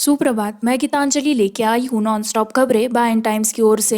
सुप्रभात। मैं गीतांजलि लेके आई हूँ नॉन स्टॉप खबरें बाय एंड टाइम्स की ओर से।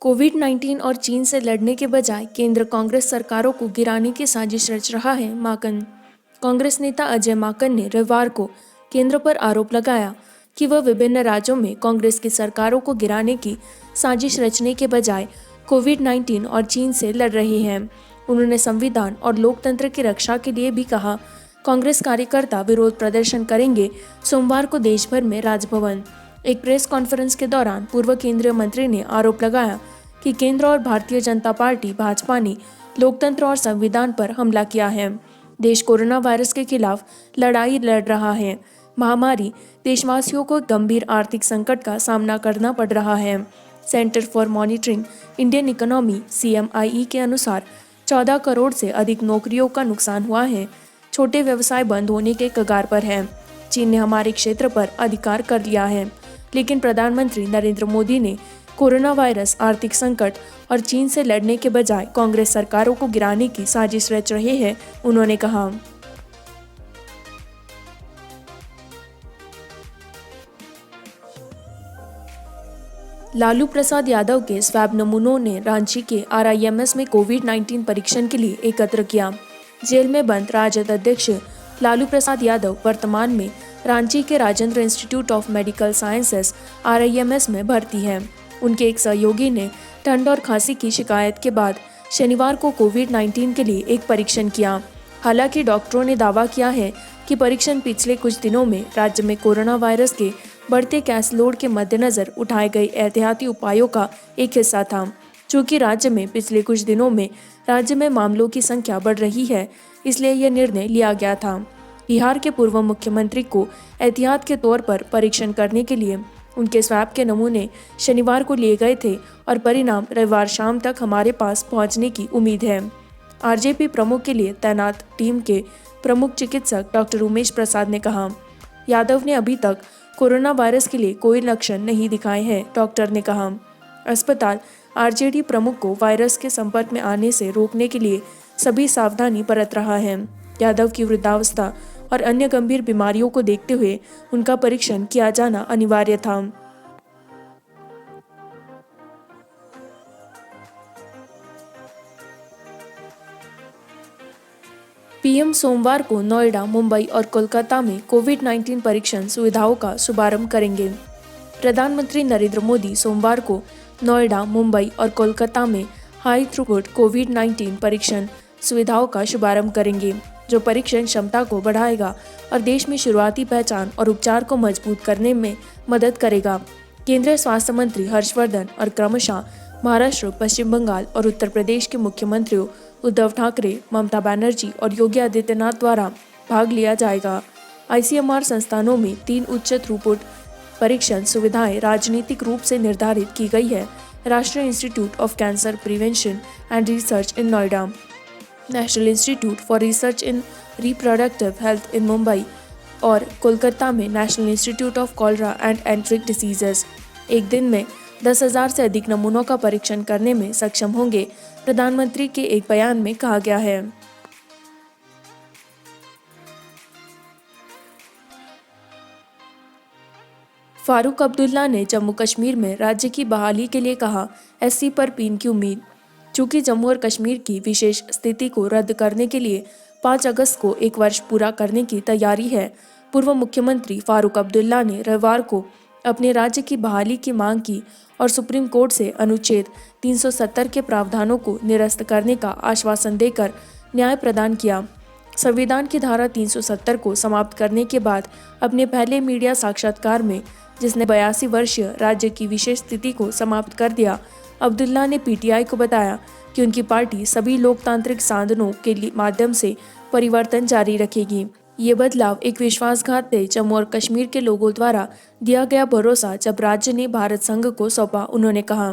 कोविड-19 और चीन से लड़ने के बजाय केंद्र कांग्रेस सरकारों को गिराने की साजिश रच रहा है, माकन। कांग्रेस नेता अजय माकन ने रविवार को केंद्र पर आरोप लगाया कि वह विभिन्न राज्यों में कांग्रेस की सरकारों को गिराने की साजिश रचने के बजाय कोविड-19 और चीन से लड़ रहे हैं। उन्होंने संविधान और लोकतंत्र की रक्षा के लिए भी कहा। कांग्रेस कार्यकर्ता विरोध प्रदर्शन करेंगे सोमवार को देश भर में राजभवन। एक प्रेस कॉन्फ्रेंस के दौरान पूर्व केंद्रीय मंत्री ने आरोप लगाया कि केंद्र और भारतीय जनता पार्टी भाजपा ने लोकतंत्र और संविधान पर हमला किया है। देश कोरोना वायरस के खिलाफ लड़ाई लड़ रहा है। महामारी देशवासियों को गंभीर आर्थिक संकट का सामना करना पड़ रहा है। Centre for monitoring Indian economy (CMIE) के अनुसार 14 करोड़ से अधिक नौकरियों का नुकसान हुआ है। छोटे व्यवसाय बंद होने के कगार पर है। चीन ने हमारे क्षेत्र पर अधिकार कर लिया है, लेकिन प्रधानमंत्री नरेंद्र मोदी ने कोरोना वायरस, आर्थिक संकट और चीन से लड़ने के बजाय कांग्रेस सरकारों को गिराने की साजिश रच रहे हैं, उन्होंने कहा। लालू प्रसाद यादव के स्वैब नमूनों ने रांची के RIMS में कोविड-19 परीक्षण के लिए एकत्र किया। जेल में बंद राजद अध्यक्ष लालू प्रसाद यादव वर्तमान में रांची के Rajendra institute of medical sciences RIMS में भर्ती हैं। उनके एक सहयोगी ने ठंड और खांसी की शिकायत के बाद शनिवार को कोविड-19 के लिए एक परीक्षण किया। हालांकि डॉक्टरों ने दावा किया है कि परीक्षण पिछले कुछ दिनों में राज्य में कोरोना वायरस के बढ़ते केस लोड के मद्देनजर उठाए गए एहतियाती उपायों का एक हिस्सा था। चूंकि राज्य में पिछले कुछ दिनों में राज्य में मामलों की संख्या बढ़ रही है, इसलिए यह निर्णय लिया गया था। बिहार के पूर्व मुख्यमंत्री को एहतियात के तौर पर परीक्षण करने के लिए उनके स्वैब के नमूने शनिवार को लिए गए थे और परिणाम रविवार शाम तक हमारे पास पहुंचने की उम्मीद है। RJP प्रमुख के लिए तैनात टीम के प्रमुख चिकित्सक डॉक्टर उमेश प्रसाद ने कहा। यादव ने अभी तक कोरोना वायरस के लिए कोई लक्षण नहीं दिखाए हैं, डॉक्टर ने कहा। अस्पताल RJD प्रमुख को वायरस के संपर्क में आने से रोकने के लिए सभी सावधानी बरत रहा है। यादव की वृद्धावस्था और अन्य गंभीर बीमारियों को देखते हुए उनका परीक्षण किया जाना अनिवार्य था। PM सोमवार को नोएडा, मुंबई और कोलकाता में कोविड-19 परीक्षण सुविधाओं का शुभारंभ करेंगे। प्रधानमंत्री नरेंद्र मोदी सोमवार को नोएडा, मुंबई और कोलकाता में हाई थ्रूपुट कोविड-19 परीक्षण सुविधाओं का शुभारंभ करेंगे, जो परीक्षण क्षमता को बढ़ाएगा और देश में शुरुआती पहचान और उपचार को मजबूत करने में मदद करेगा। केंद्रीय स्वास्थ्य मंत्री हर्षवर्धन और क्रमशः महाराष्ट्र, पश्चिम बंगाल और उत्तर प्रदेश के मुख्यमंत्रियों उद्धव ठाकरे, ममता बनर्जी और योगी आदित्यनाथ द्वारा भाग लिया जाएगा। ICMR संस्थानों में 3 उच्च थ्रूपुट परीक्षण सुविधाएं राजनीतिक रूप से निर्धारित की गई है। राष्ट्रीय institute of cancer prevention and research in Noida, national institute for research in reproductive health in Mumbai और कोलकाता में national institute of cholera and enteric diseases एक दिन में 10,000 से अधिक नमूनों का परीक्षण करने में सक्षम होंगे, प्रधानमंत्री के एक बयान में कहा गया है। फारूक अब्दुल्ला ने जम्मू कश्मीर में राज्य की बहाली के लिए कहा, SC पर पीन की उम्मीद। चूंकि जम्मू और कश्मीर की विशेष स्थिति को रद्द करने के लिए 5 अगस्त को 1 वर्ष पूरा करने की तैयारी है, पूर्व मुख्यमंत्री फारूक अब्दुल्ला ने रविवार को अपने राज्य की बहाली की मांग की और सुप्रीम कोर्ट से अनुच्छेद 370 के प्रावधानों को निरस्त करने का आश्वासन देकर न्याय प्रदान किया। संविधान की धारा 370 को समाप्त करने के बाद अपने पहले मीडिया साक्षात्कार में, जिसने 82 वर्षीय राज्य की विशेष स्थिति को समाप्त कर दिया, अब्दुल्ला ने PTI को बताया कि उनकी पार्टी सभी लोकतांत्रिक साधनों के माध्यम से परिवर्तन जारी रखेगी। ये बदलाव एक विश्वासघात थे जम्मू और कश्मीर के लोगों द्वारा दिया गया भरोसा जब राज्य ने भारत संघ को सौंपा, उन्होंने कहा।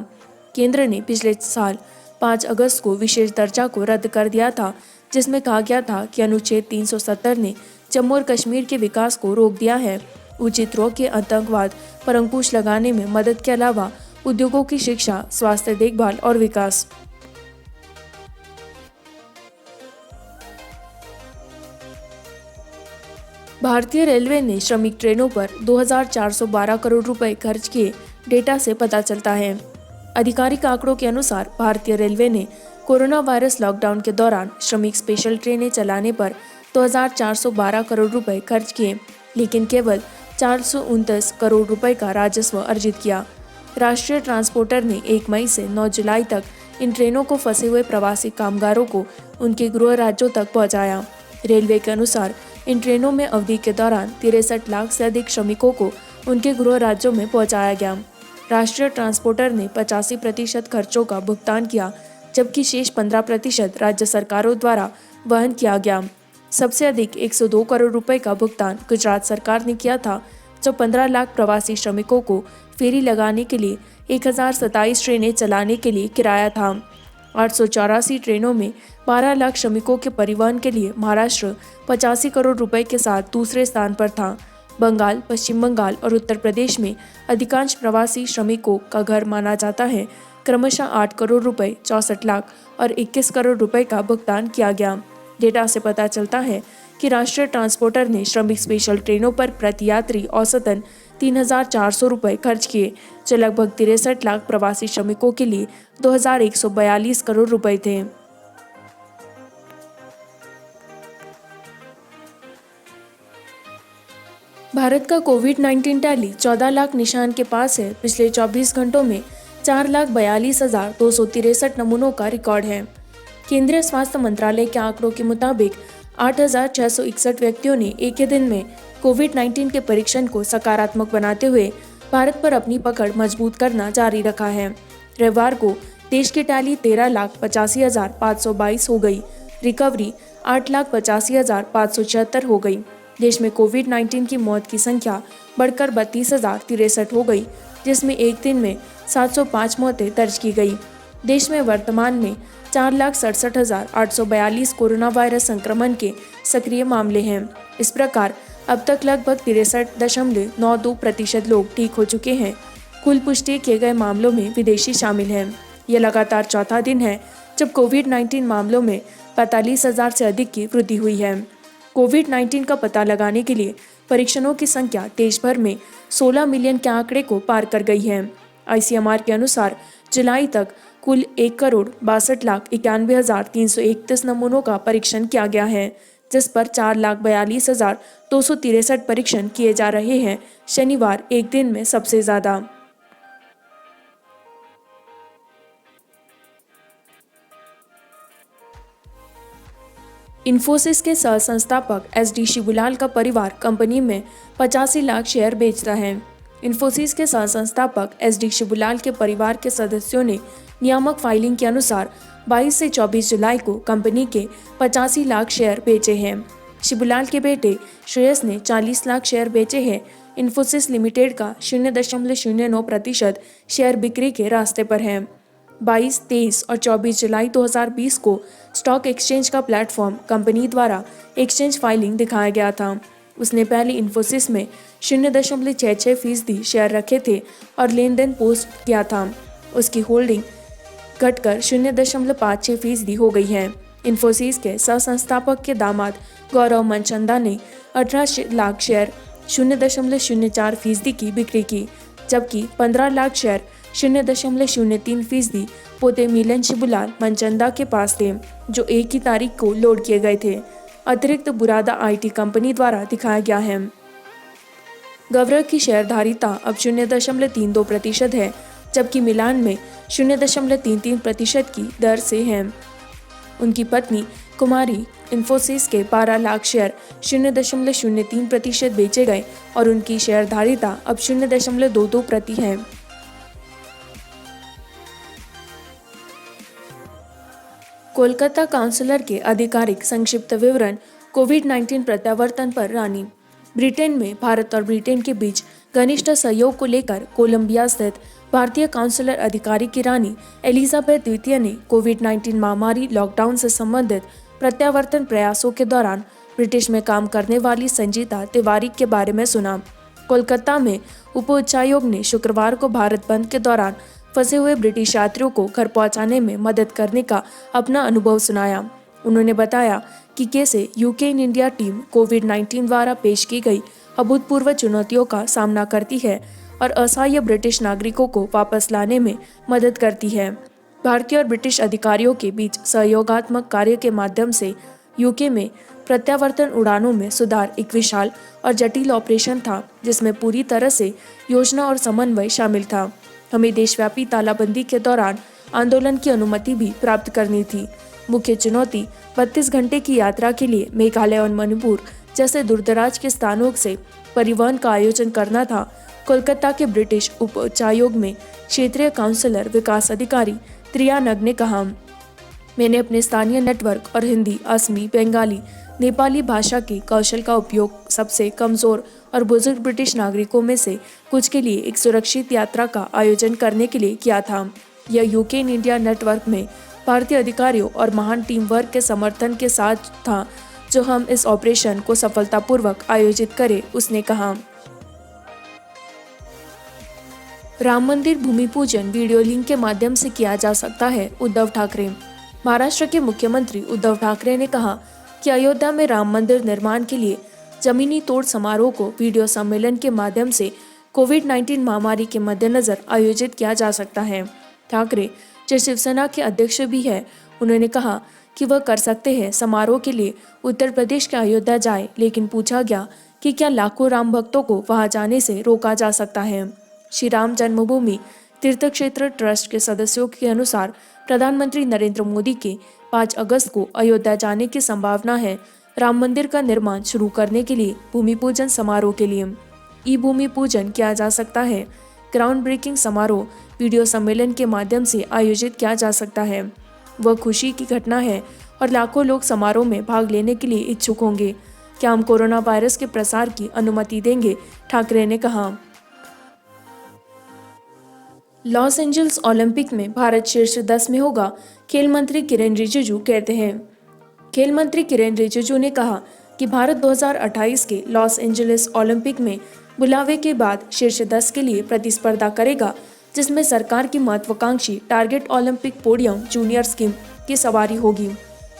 केंद्र ने पिछले साल 5 अगस्त को विशेष दर्जा को रद्द कर दिया था, जिसमें कहा गया था कि अनुच्छेद 370 ने जम्मू और कश्मीर के विकास को रोक दिया है। उचित रोक के आतंकवाद पर अंकुश लगाने में मदद के अलावा उद्योगों की शिक्षा, स्वास्थ्य देखभाल और विकास। भारतीय रेलवे ने श्रमिक ट्रेनों पर 2,412 करोड़ रुपए खर्च किए, डेटा से पता चलता है। आधिकारिक आंकड़ों के अनुसार भारतीय रेलवे ने कोरोना वायरस लॉकडाउन के दौरान श्रमिक स्पेशल ट्रेनें चलाने पर 2,412 करोड़ रुपए खर्च किए, लेकिन केवल 429 करोड़ रुपए का राजस्व अर्जित किया। राष्ट्रीय ट्रांसपोर्टर ने 1 मई से 9 जुलाई तक इन ट्रेनों को फंसे हुए प्रवासी कामगारों को उनके गृह राज्यों तक पहुंचाया। रेलवे के अनुसार इन ट्रेनों में अवधि के दौरान 63 लाख से अधिक श्रमिकों को उनके गृह राज्यों में पहुंचाया गया। राष्ट्रीय ट्रांसपोर्टर ने 85% खर्चों का भुगतान किया, जबकि शेष 15% राज्य सरकारों द्वारा वहन किया गया। सबसे अधिक 102 करोड़ रुपए का भुगतान गुजरात सरकार ने किया था, जो 15 लाख प्रवासी श्रमिकों को फेरी लगाने के लिए 1027 ट्रेनें चलाने के लिए किराया था। 884 ट्रेनों में 12 लाख श्रमिकों के परिवहन के लिए महाराष्ट्र 85 करोड़ रुपए के साथ दूसरे स्थान पर था। बंगाल, पश्चिम बंगाल और उत्तर प्रदेश में अधिकांश प्रवासी श्रमिकों का घर माना जाता है। क्रमशः 8 करोड़ रुपए, 64 लाख और 21 करोड़ रुपए का भुगतान किया गया। डेटा से पता चलता है कि राष्ट्रीय ट्रांसपोर्टर ने श्रमिक स्पेशल ट्रेनों पर प्रति यात्री औसतन 3,400 रुपये खर्च किए, जो लगभग 63 लाख प्रवासी श्रमिकों के लिए 2,142 करोड़ रुपए थे। भारत का कोविड-19 टैली 14 लाख निशान के पास है। पिछले 24 घंटों में 4,42,263 नमूनों का रिकॉर्ड है। केंद्रीय स्वास्थ्य मंत्रालय के आंकड़ों के मुताबिक 8,661 व्यक्तियों ने एक ही दिन में कोविड-19 के परीक्षण को सकारात्मक बनाते हुए भारत पर अपनी पकड़ मजबूत करना जारी रखा है। रविवार को देश की टैली 13,85,522 हो गई। रिकवरी 8,85,576 हो गई। देश में कोविड-19 की मौत की संख्या बढ़कर 32,063 हो गई, जिसमें एक दिन में 705 मौतें दर्ज की गई। देश में वर्तमान में 4,67,842 कोरोना वायरस संक्रमण के सक्रिय मामले हैं। इस प्रकार अब तक लगभग 63.92% लोग ठीक हो चुके हैं। कुल पुष्टि किए गए मामलों में विदेशी शामिल हैं। यह लगातार चौथा दिन है जब कोविड-19 मामलों में 45,000 से अधिक की वृद्धि हुई है। कोविड-19 का पता लगाने के लिए परीक्षणों की संख्या देश भर में 16 मिलियन के आंकड़े को पार कर गई है। ICMR के अनुसार जुलाई तक कुल 1,62,91,331 नमूनों का परीक्षण किया गया है, जिस पर 4,42,263 परीक्षण किए जा रहे हैं। शनिवार एक दिन में सबसे ज्यादा। इन्फोसिस के सह संस्थापक SD शिबुलाल का परिवार कंपनी में 85 लाख शेयर बेचता है। इन्फोसिस के सह संस्थापक SD शिबुलाल के परिवार के सदस्यों ने नियामक फाइलिंग के अनुसार 22 से 24 जुलाई को कंपनी के 85 लाख शेयर बेचे हैं। शिबुलाल के बेटे श्रेयस ने 40 लाख शेयर बेचे हैं। इन्फोसिस लिमिटेड का 0.09% शेयर बिक्री के रास्ते पर है। 22, 23 और 24 जुलाई 2020 को स्टॉक एक्सचेंज का प्लेटफॉर्म कंपनी द्वारा एक्सचेंज फाइलिंग दिखाया गया था। उसने पहले इन्फोसिस में 0.66% शेयर रखे थे और लेन देन पोस्ट किया था। उसकी होल्डिंग घटकर 0.56% हो गई है। इन्फोसिस के सह संस्थापक के दामाद गौरव मनचंदा ने 18 लाख शेयर 0.04% की बिक्री की, जबकि 15 लाख शेयर 0.03% पोते मिलन शिबुलाल मनचंदा के पास थे, जो एक ही तारीख को लोड किए गए थे। अतिरिक्त बुरादा IT कंपनी द्वारा दिखाया गया है। गौरव की शेयरधारिता अब 0.32% है, जबकि मिलान में 0.33% की दर से है। उनकी पत्नी कुमारी इन्फोसिस के 12 लाख शेयर 0.03% बेचे गए और उनकी शेयरधारिता अब 0.22% है। कोलकाता काउंसिलर के आधिकारिक संक्षिप्त विवरण। कोविड-19 प्रत्यावर्तन पर रानी। ब्रिटेन में भारत और ब्रिटेन के बीच घनिष्ठ सहयोग को लेकर कोलंबिया स्थित भारतीय काउंसिलर अधिकारी की रानी एलिजाबेथ द्वितीय ने कोविड-19 महामारी लॉकडाउन से संबंधित प्रत्यावर्तन प्रयासों के दौरान ब्रिटिश में काम करने वाली संजीता तिवारी के बारे में सुना। कोलकाता में उप उच्चायोग ने शुक्रवार को भारत बंद के दौरान फंसे हुए ब्रिटिश यात्रियों को घर पहुंचाने में मदद करने का अपना अनुभव सुनाया। उन्होंने बताया कि कैसे यूके इन इंडिया टीम कोविड-19 द्वारा पेश की गई अभूतपूर्व चुनौतियों का सामना करती है और असहाय ब्रिटिश नागरिकों को वापस लाने में मदद करती है। भारतीय और ब्रिटिश अधिकारियों के बीच सहयोगात्मक कार्य के माध्यम से यूके में प्रत्यावर्तन उड़ानों में सुधार एक विशाल और जटिल ऑपरेशन था, जिसमें पूरी तरह से योजना और समन्वय शामिल था। हमें देशव्यापी तालाबंदी के दौरान आंदोलन की अनुमति भी प्राप्त करनी थी। मुख्य चुनौती 32 घंटे की यात्रा के लिए मेघालय और मणिपुर जैसे दूरदराज के स्थानों से परिवहन का आयोजन करना था। कोलकाता के ब्रिटिश उप उच्चायोग में क्षेत्रीय काउंसलर विकास अधिकारी त्रिया नग ने कहा, मैंने अपने स्थानीय नेटवर्क और हिंदी, असमी, बंगाली, नेपाली भाषा के कौशल का उपयोग सबसे कमजोर और बुजुर्ग ब्रिटिश नागरिकों में से कुछ के लिए एक सुरक्षित यात्रा का आयोजन करने के लिए किया था। यह यूके इन इंडिया नेटवर्क में भारतीय अधिकारियों और महान टीम वर्क के समर्थन के साथ था, जो हम इस ऑपरेशन को सफलतापूर्वक आयोजित करें, उसने कहा। राम मंदिर भूमि पूजन वीडियो लिंक के माध्यम से किया जा सकता है, उद्धव ठाकरे। महाराष्ट्र के मुख्यमंत्री उद्धव ठाकरे ने कहा कि अयोध्या में राम मंदिर निर्माण के लिए जमीनी तोड़ समारोह को वीडियो सम्मेलन के माध्यम से कोविड-19 महामारी के मद्देनजर आयोजित किया जा सकता है। ठाकरे, जो शिवसेना के अध्यक्ष भी है, उन्होंने कहा कि वह कर सकते हैं समारोह के लिए उत्तर प्रदेश के अयोध्या जाए, लेकिन पूछा गया कि क्या लाखों राम भक्तों को वहां जाने से रोका जा सकता है। श्री राम जन्मभूमि तीर्थ क्षेत्र ट्रस्ट के सदस्यों के अनुसार प्रधानमंत्री नरेंद्र मोदी के 5 अगस्त को अयोध्या जाने की संभावना है। राम मंदिर का निर्माण शुरू करने के लिए भूमि पूजन समारोह के लिए ई भूमि पूजन किया जा सकता है। ग्राउंड ब्रेकिंग समारोह वीडियो सम्मेलन के माध्यम से आयोजित किया जा सकता है। वह खुशी की घटना है और लाखों लोग समारोह में भाग लेने के लिए इच्छुक होंगे। क्या हम कोरोना वायरस के प्रसार की अनुमति देंगे? ठाकरे ने कहा। लॉस एंजल्स ओलंपिक में भारत शीर्ष 10 में होगा, खेल मंत्री किरेन रिजिजू कहते हैं। खेल मंत्री किरेन रिजिजू ने कहा कि भारत 2028 के लॉस एंजलिस ओलंपिक में बुलावे के बाद शीर्ष 10 के लिए प्रतिस्पर्धा करेगा, जिसमें सरकार की महत्वाकांक्षी target Olympic podium junior scheme की सवारी होगी।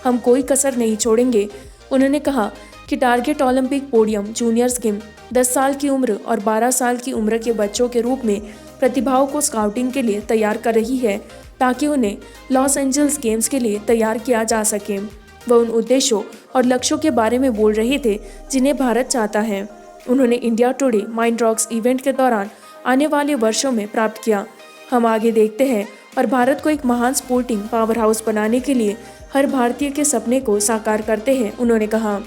हम कोई कसर नहीं छोड़ेंगे। उन्होंने कहा कि target Olympic podium junior scheme 10 साल की उम्र और 12 साल की उम्र के बच्चों के रूप में प्रतिभाओं को स्काउटिंग के लिए तैयार कर रही है, ताकि उन्हें लॉस एंजल्स गेम्स के लिए तैयार किया जा सके। वह उन उद्देश्यों और लक्ष्यों के बारे में बोल रहे थे जिन्हें भारत चाहता है। उन्होंने India today mind rocks event के दौरान आने वाले वर्षों में प्राप्त किया। हम आगे देखते हैं और भारत को एक महान स्पोर्टिंग पावर हाउस बनाने के लिए हर भारतीय के सपने को साकार करते हैं, उन्होंने कहा।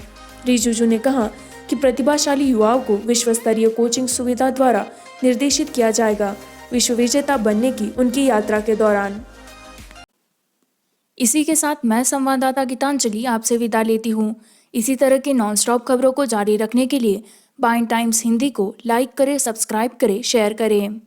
रिजिजू ने कहा कि प्रतिभाशाली युवाओं को विश्व स्तरीय कोचिंग सुविधा द्वारा निर्देशित किया जाएगा, विश्व विजेता बनने की उनकी यात्रा के दौरान। इसी के साथ मैं संवाददाता गीतांजलि आपसे विदा लेती हूँ। इसी तरह की नॉनस्टॉप खबरों को जारी रखने के लिए बाइन टाइम्स हिंदी को लाइक करें, सब्सक्राइब करें, शेयर करें।